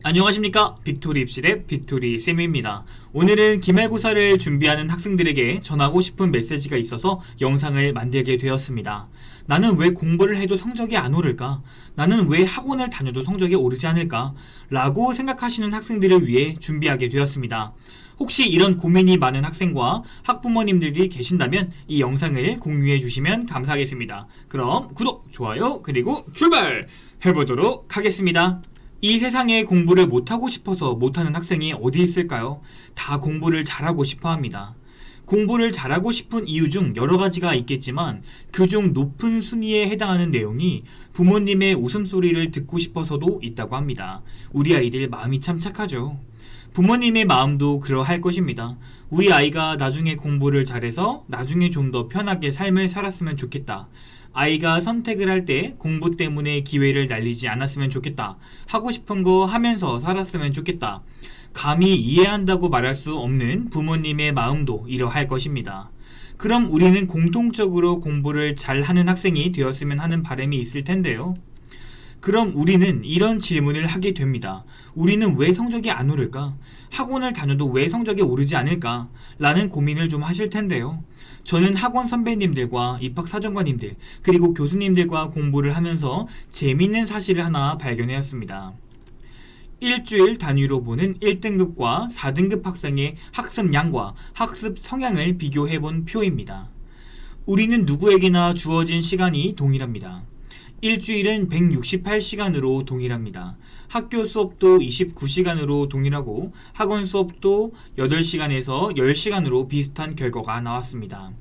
안녕하십니까, 빅토리 입시랩 빅토리 쌤입니다. 오늘은 기말고사를 준비하는 학생들에게 전하고 싶은 메시지가 있어서 영상을 만들게 되었습니다. 나는 왜 공부를 해도 성적이 안 오를까? 나는 왜 학원을 다녀도 성적이 오르지 않을까? 라고 생각하시는 학생들을 위해 준비하게 되었습니다. 혹시 이런 고민이 많은 학생과 학부모님들이 계신다면 이 영상을 공유해 주시면 감사하겠습니다. 그럼 구독, 좋아요, 그리고 출발! 해보도록 하겠습니다. 이 세상에 공부를 못하고 싶어서 못하는 학생이 어디 있을까요? 다 공부를 잘하고 싶어 합니다. 공부를 잘하고 싶은 이유 중 여러 가지가 있겠지만 그중 높은 순위에 해당하는 내용이 부모님의 웃음소리를 듣고 싶어서도 있다고 합니다. 우리 아이들 마음이 참 착하죠. 부모님의 마음도 그러할 것입니다. 우리 아이가 나중에 공부를 잘해서 나중에 좀 더 편하게 삶을 살았으면 좋겠다. 아이가 선택을 할 때 공부 때문에 기회를 날리지 않았으면 좋겠다. 하고 싶은 거 하면서 살았으면 좋겠다. 감히 이해한다고 말할 수 없는 부모님의 마음도 이러할 것입니다. 그럼 우리는 공통적으로 공부를 잘하는 학생이 되었으면 하는 바람이 있을 텐데요. 그럼 우리는 이런 질문을 하게 됩니다. 우리는 왜 성적이 안 오를까? 학원을 다녀도 왜 성적이 오르지 않을까? 라는 고민을 좀 하실 텐데요. 저는 학원 선배님들과 입학사정관님들 그리고 교수님들과 공부를 하면서 재미있는 사실을 하나 발견하였습니다. 일주일 단위로 보는 1등급과 4등급 학생의 학습량과 학습 성향을 비교해본 표입니다. 우리는 누구에게나 주어진 시간이 동일합니다. 일주일은 168시간으로 동일합니다. 학교 수업도 29시간으로 동일하고 학원 수업도 8시간에서 10시간으로 비슷한 결과가 나왔습니다.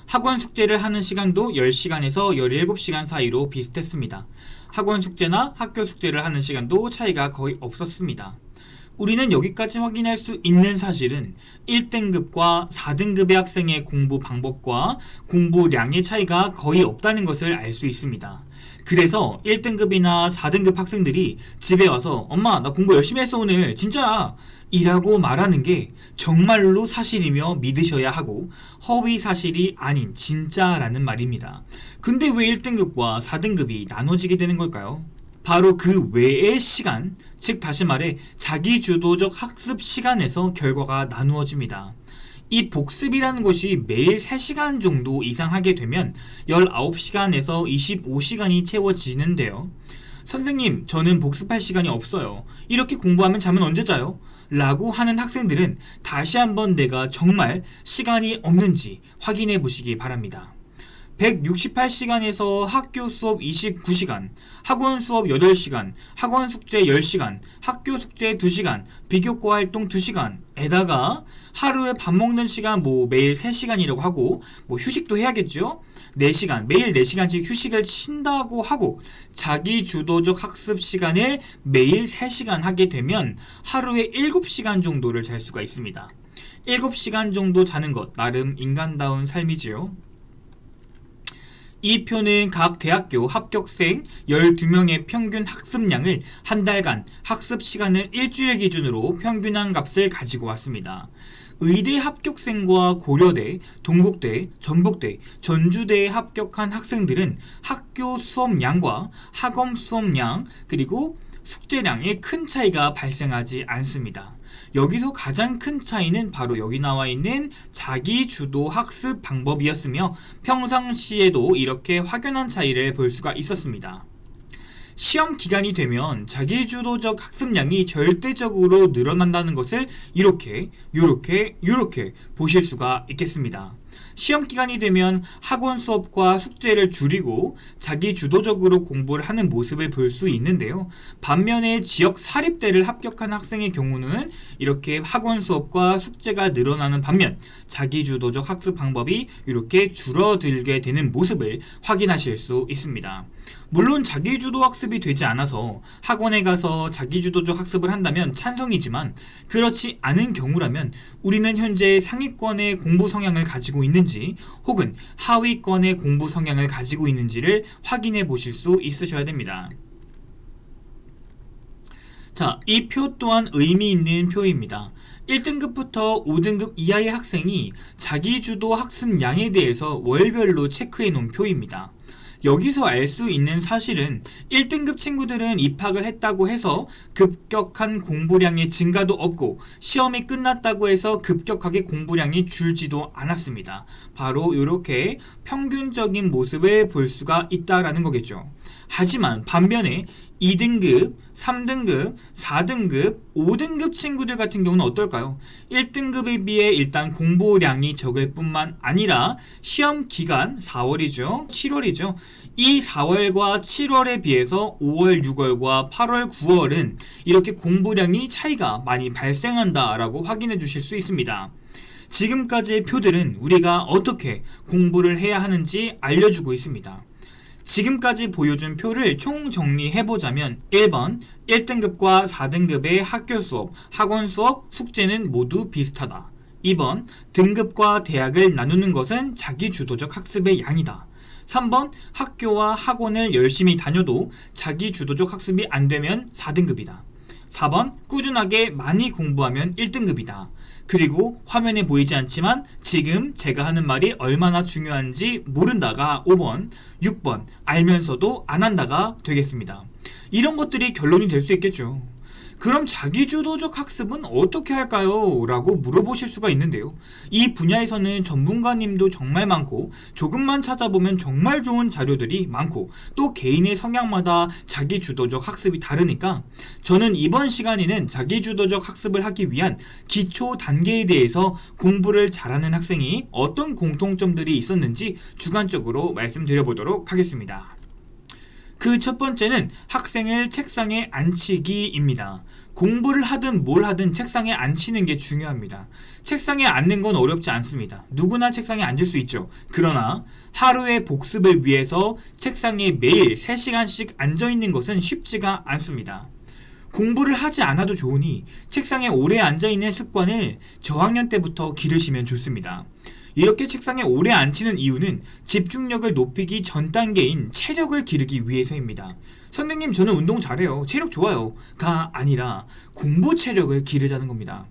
학원 숙제를 하는 시간도 10시간에서 17시간 사이로 비슷했습니다. 학원 숙제나 학교 숙제를 하는 시간도 차이가 거의 없었습니다. 우리는 여기까지 확인할 수 있는 사실은 1등급과 4등급의 학생의 공부 방법과 공부량의 차이가 거의 없다는 것을 알 수 있습니다. 그래서 1등급이나 4등급 학생들이 집에 와서 엄마 나 공부 열심히 했어 오늘 진짜 이라고 말하는 게 정말로 사실이며 믿으셔야 하고 허위 사실이 아닌 진짜라는 말입니다. 근데 왜 1등급과 4등급이 나눠지게 되는 걸까요? 바로 그 외의 시간, 즉 다시 말해 자기주도적 학습 시간에서 결과가 나누어집니다. 이 복습이라는 것이 매일 3시간 정도 이상 하게 되면 19시간에서 25시간이 채워지는데요. 선생님, 저는 복습할 시간이 없어요. 이렇게 공부하면 잠은 언제 자요? 라고 하는 학생들은 다시 한번 내가 정말 시간이 없는지 확인해 보시기 바랍니다. 168시간에서 학교 수업 29시간, 학원 수업 8시간, 학원 숙제 10시간, 학교 숙제 2시간, 비교과 활동 2시간에다가 하루에 밥 먹는 시간 매일 3시간이라고 하고 휴식도 해야겠죠? 4시간, 매일 4시간씩 휴식을 쉰다고 하고 자기 주도적 학습 시간을 매일 3시간 하게 되면 하루에 7시간 정도를 잘 수가 있습니다. 7시간 정도 자는 것 나름 인간다운 삶이지요. 이 표는 각 대학교 합격생 12명의 평균 학습량을 한 달간 학습 시간을 일주일 기준으로 평균한 값을 가지고 왔습니다. 의대 합격생과 고려대, 동국대, 전북대, 전주대에 합격한 학생들은 학교 수업량과 학원 수업량 그리고 숙제량에 큰 차이가 발생하지 않습니다. 여기서 가장 큰 차이는 바로 여기 나와 있는 자기주도 학습 방법이었으며 평상시에도 이렇게 확연한 차이를 볼 수가 있었습니다. 시험 기간이 되면 자기주도적 학습량이 절대적으로 늘어난다는 것을 이렇게 보실 수가 있겠습니다. 시험 기간이 되면 학원 수업과 숙제를 줄이고 자기 주도적으로 공부를 하는 모습을 볼 수 있는데요. 반면에 지역 사립대를 합격한 학생의 경우는 이렇게 학원 수업과 숙제가 늘어나는 반면 자기 주도적 학습 방법이 이렇게 줄어들게 되는 모습을 확인하실 수 있습니다. 물론 자기주도 학습이 되지 않아서 학원에 가서 자기주도적 학습을 한다면 찬성이지만 그렇지 않은 경우라면 우리는 현재 상위권의 공부 성향을 가지고 있는지 혹은 하위권의 공부 성향을 가지고 있는지를 확인해 보실 수 있으셔야 됩니다. 자, 이 표 또한 의미 있는 표입니다. 1등급부터 5등급 이하의 학생이 자기주도 학습량에 대해서 월별로 체크해 놓은 표입니다. 여기서 알 수 있는 사실은 1등급 친구들은 입학을 했다고 해서 급격한 공부량의 증가도 없고 시험이 끝났다고 해서 급격하게 공부량이 줄지도 않았습니다. 바로 이렇게 평균적인 모습을 볼 수가 있다라는 거겠죠. 하지만 반면에 2등급, 3등급, 4등급, 5등급 친구들 같은 경우는 어떨까요? 1등급에 비해 일단 공부량이 적을 뿐만 아니라 시험 기간 4월이죠. 7월이죠. 이 4월과 7월에 비해서 5월, 6월과 8월, 9월은 이렇게 공부량이 차이가 많이 발생한다라고 확인해 주실 수 있습니다. 지금까지의 표들은 우리가 어떻게 공부를 해야 하는지 알려주고 있습니다. 지금까지 보여준 표를 총 정리해보자면 1번 1등급과 4등급의 학교 수업, 학원 수업, 숙제는 모두 비슷하다. 2번 등급과 대학을 나누는 것은 자기주도적 학습의 양이다. 3번 학교와 학원을 열심히 다녀도 자기주도적 학습이 안되면 4등급이다. 4번 꾸준하게 많이 공부하면 1등급이다. 그리고 화면에 보이지 않지만 지금 제가 하는 말이 얼마나 중요한지 모른다가 5번, 6번 알면서도 안 한다가 되겠습니다. 이런 것들이 결론이 될 수 있겠죠. 그럼 자기주도적 학습은 어떻게 할까요? 라고 물어보실 수가 있는데요. 이 분야에서는 전문가님도 정말 많고 조금만 찾아보면 정말 좋은 자료들이 많고 또 개인의 성향마다 자기주도적 학습이 다르니까 저는 이번 시간에는 자기주도적 학습을 하기 위한 기초 단계에 대해서 공부를 잘하는 학생이 어떤 공통점들이 있었는지 주관적으로 말씀드려보도록 하겠습니다. 그 첫 번째는 학생을 책상에 앉히기입니다. 공부를 하든 뭘 하든 책상에 앉히는 게 중요합니다. 책상에 앉는 건 어렵지 않습니다. 누구나 책상에 앉을 수 있죠. 그러나 하루의 복습을 위해서 책상에 매일 3시간씩 앉아있는 것은 쉽지가 않습니다. 공부를 하지 않아도 좋으니 책상에 오래 앉아있는 습관을 저학년 때부터 기르시면 좋습니다. 이렇게 책상에 오래 앉히는 이유는 집중력을 높이기 전 단계인 체력을 기르기 위해서입니다. 선생님 저는 운동 잘해요. 체력 좋아요. 가 아니라 공부 체력을 기르자는 겁니다.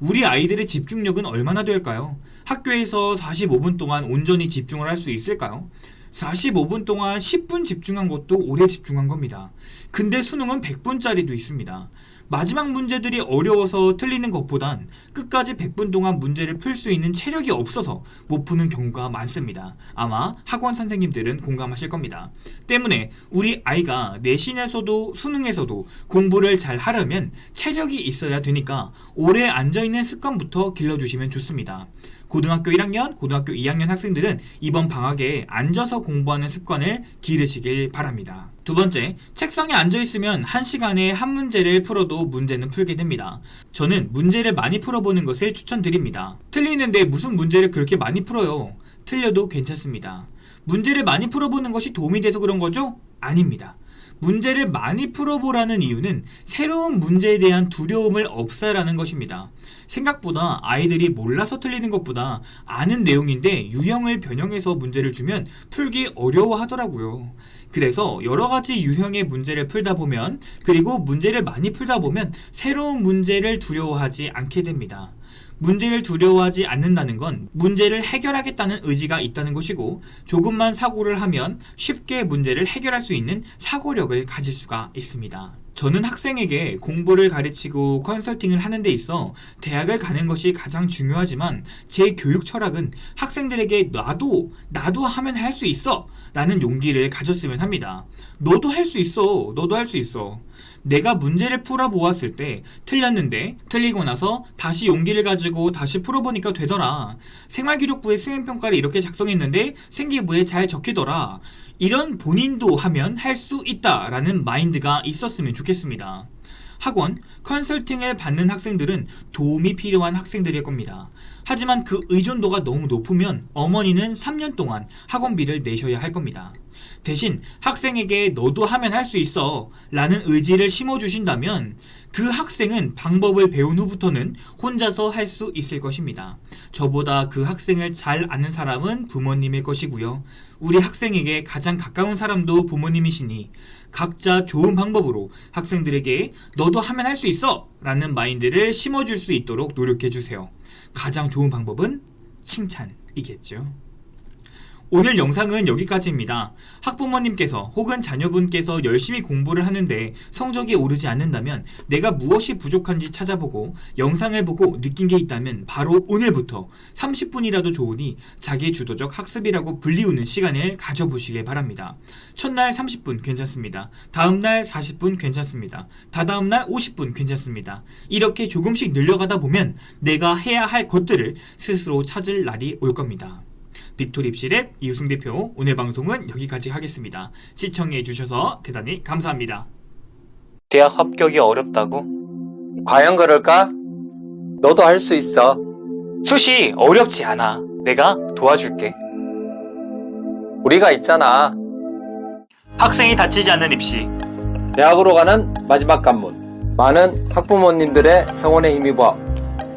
우리 아이들의 집중력은 얼마나 될까요? 학교에서 45분 동안 온전히 집중을 할 수 있을까요? 45분 동안 10분 집중한 것도 오래 집중한 겁니다. 근데 수능은 100분짜리도 있습니다. 마지막 문제들이 어려워서 틀리는 것보단 끝까지 100분 동안 문제를 풀 수 있는 체력이 없어서 못 푸는 경우가 많습니다. 아마 학원 선생님들은 공감하실 겁니다. 때문에 우리 아이가 내신에서도 수능에서도 공부를 잘 하려면 체력이 있어야 되니까 오래 앉아있는 습관부터 길러주시면 좋습니다. 고등학교 1학년, 고등학교 2학년 학생들은 이번 방학에 앉아서 공부하는 습관을 기르시길 바랍니다. 두 번째, 책상에 앉아있으면 1시간에 한 문제를 풀어도 문제는 풀게 됩니다. 저는 문제를 많이 풀어보는 것을 추천드립니다. 틀리는데 무슨 문제를 그렇게 많이 풀어요? 틀려도 괜찮습니다. 문제를 많이 풀어보는 것이 도움이 돼서 그런 거죠? 아닙니다. 문제를 많이 풀어보라는 이유는 새로운 문제에 대한 두려움을 없애라는 것입니다. 생각보다 아이들이 몰라서 틀리는 것보다 아는 내용인데 유형을 변형해서 문제를 주면 풀기 어려워하더라고요. 그래서 여러가지 유형의 문제를 풀다 보면 그리고 문제를 많이 풀다 보면 새로운 문제를 두려워하지 않게 됩니다. 문제를 두려워하지 않는다는 건 문제를 해결하겠다는 의지가 있다는 것이고 조금만 사고를 하면 쉽게 문제를 해결할 수 있는 사고력을 가질 수가 있습니다. 저는 학생에게 공부를 가르치고 컨설팅을 하는 데 있어 대학을 가는 것이 가장 중요하지만 제 교육 철학은 학생들에게 나도 하면 할 수 있어 라는 용기를 가졌으면 합니다. 너도 할 수 있어. 너도 할 수 있어. 내가 문제를 풀어보았을 때 틀렸는데 틀리고 나서 다시 용기를 가지고 다시 풀어보니까 되더라. 생활기록부에 수행평가를 이렇게 작성했는데 생기부에 잘 적히더라. 이런 본인도 하면 할 수 있다라는 마인드가 있었으면 좋겠습니다. 학원, 컨설팅을 받는 학생들은 도움이 필요한 학생들일 겁니다. 하지만 그 의존도가 너무 높으면 어머니는 3년 동안 학원비를 내셔야 할 겁니다. 대신 학생에게 너도 하면 할 수 있어 라는 의지를 심어주신다면 그 학생은 방법을 배운 후부터는 혼자서 할 수 있을 것입니다. 저보다 그 학생을 잘 아는 사람은 부모님일 것이고요. 우리 학생에게 가장 가까운 사람도 부모님이시니 각자 좋은 방법으로 학생들에게 너도 하면 할 수 있어 라는 마인드를 심어줄 수 있도록 노력해주세요. 가장 좋은 방법은 칭찬이겠죠. 오늘 영상은 여기까지입니다. 학부모님께서 혹은 자녀분께서 열심히 공부를 하는데 성적이 오르지 않는다면 내가 무엇이 부족한지 찾아보고 영상을 보고 느낀 게 있다면 바로 오늘부터 30분이라도 좋으니 자기 주도적 학습이라고 불리우는 시간을 가져보시길 바랍니다. 첫날 30분 괜찮습니다. 다음날 40분 괜찮습니다. 다다음날 50분 괜찮습니다. 이렇게 조금씩 늘려가다 보면 내가 해야 할 것들을 스스로 찾을 날이 올 겁니다. 빅토리 입시랩 이우승 대표, 오늘 방송은 여기까지 하겠습니다. 시청해주셔서 대단히 감사합니다. 대학 합격이 어렵다고? 과연 그럴까? 너도 할 수 있어. 수시 어렵지 않아. 내가 도와줄게. 우리가 있잖아. 학생이 다치지 않는 입시. 대학으로 가는 마지막 관문. 많은 학부모님들의 성원에 힘입어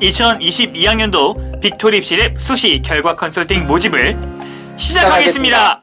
2022학년도 빅토리 입시랩 수시 결과 컨설팅 모집을 시작하겠습니다.